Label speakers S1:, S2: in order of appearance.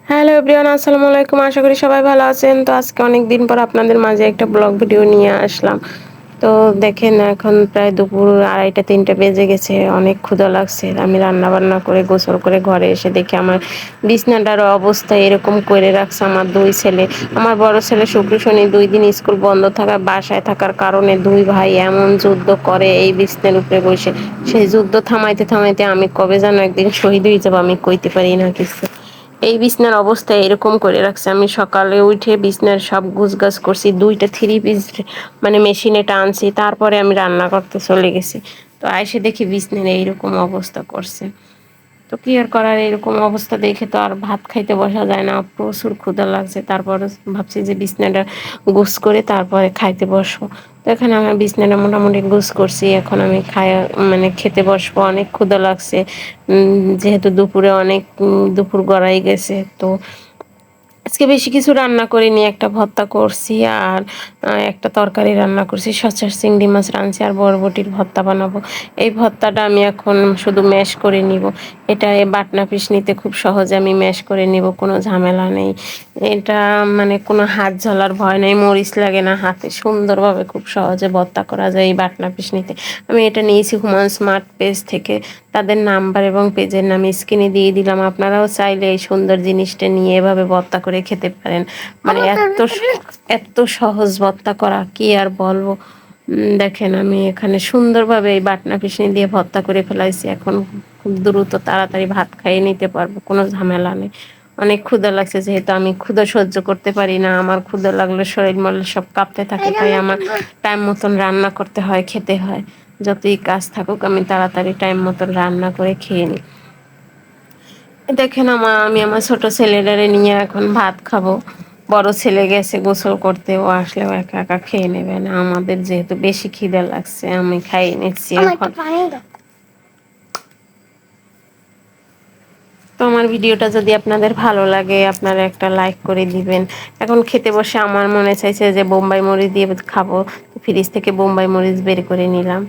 S1: Hello everyone, আসসালামু আলাইকুম। আশা করি সবাই ভালো আছেন। তো আজকে অনেক দিন পর আপনাদের মাঝে একটা ব্লগ ভিডিও নিয়ে আসলাম। তো দেখেন এখন প্রায় দুপুর 2:30-3টা বেজে গেছে। অনেক ক্ষুধা লাগছে। আমি রান্না বান্না করে গোসল করে ঘরে এসে দেখি আমার বিছানাটার অবস্থা এরকম করে রাখছে আমার দুই ছেলে। আমার বড় ছেলে শুক্র শনি 2 দিন স্কুল বন্ধ থাকা বাসায় থাকার কারণে দুই ভাই এমন যুদ্ধ করে এই বিছানার উপরে বসে। সেই যুদ্ধ থামাইতে থামাইতে আমি কবে যেন একদিন শহীদ হয়ে যাবো, আমি কইতে পারি না কিছু। এই বিছনার অবস্থা এরকম করে রাখছে। আমি সকালে উঠে বিছনার সব গুছগাছ করছি, 2টা 3 পিস মানে মেশিনে টানছি, তারপরে আমি রান্না করতে চলে গেছি। তো আইসে দেখি বিছনার এইরকম অবস্থা করছে। তো কি আর করার, এরকম অবস্থা দেখে তো আর ভাত খাইতে বসা যায় না। প্রচুর ক্ষুধা লাগছে। তারপর ভাবছি যে বিছনাটা গোছ করে তারপরে খাইতে বসবো। তো এখানে আমার বিছনাটা মোটামুটি গোছ করছি। এখন আমি মানে খেতে বসবো। অনেক ক্ষুধা লাগছে। যেহেতু দুপুরে অনেক দুপুর গড়াই গেছে। তো আজকে বেশি কিছু রান্না করিনি, একটা ভর্তা করছি আর একটা তরকারি রান্না করছি, সচের চিংড়ি মাছ রাঁধছি আর বরবটির ভর্তা বানাবো। এই ভর্তাটা আমি এখন শুধু ম্যাশ করে নিব। এটা বাটনা পিস নিতে খুব সহজে আমি ম্যাশ করে নিব, কোনো ঝামেলা নেই। এটা মানে কোনো হাত ঝালার ভয় নেই, মরিচ লাগে না হাতে, সুন্দরভাবে খুব সহজে ভর্তা করা যায় এই বাটনা পিস নিতে। আমি এটা নিয়েছি হুমায়ুন স্মার্ট পেজ থেকে। তাদের নাম্বার এবং পেজের নাম স্ক্রিনে দিয়ে দিলাম। আপনারাও চাইলে এই সুন্দর জিনিসটা নিয়ে এভাবে ভর্তা করে খেতে পারেন। মানে এত সহজ ভর্তা করা, কি আর বলবো। দেখেন আমি এখানে সুন্দরভাবে এই বাটনা পিষনি দিয়ে ভর্তা করে ফেলাইছি। এখন খুব দ্রুত তাড়াতাড়ি ভাত খাইয়ে নিতে পারবো, কোনো ঝামেলা নেই। অনেক ক্ষুধা লাগছে, যেহেতু আমি ক্ষুধা সহ্য করতে পারি না। আমার ক্ষুধা লাগলে শরীর মরলে সব কাঁপতে থাকে, তাই আমার টাইম মতন রান্না করতে হয়, খেতে হয়। যতই কাজ থাকুক আমি তাড়াতাড়ি টাইম মতন রান্না করে খেয়ে নিই। দেখেন আমি আমার ছোট ছেলেটারে নিয়ে এখন ভাত খাবো। বড় ছেলে গেছে গোসল করতে, ও আসলেও একা একা খেয়ে নেবে না। আমাদের যেহেতু বেশি খিদে লাগছে, আমি খাইয়ে নিচ্ছি এখন। তো আমার ভিডিওটা যদি আপনাদের ভালো লাগে, আপনারা একটা লাইক করে দিবেন। এখন খেতে বসে আমার মনে চাইছে যে বোম্বাই মরিচ দিয়ে খাবো। তো ফ্রিজ থেকে বোম্বাই মরিচ বের করে নিলাম।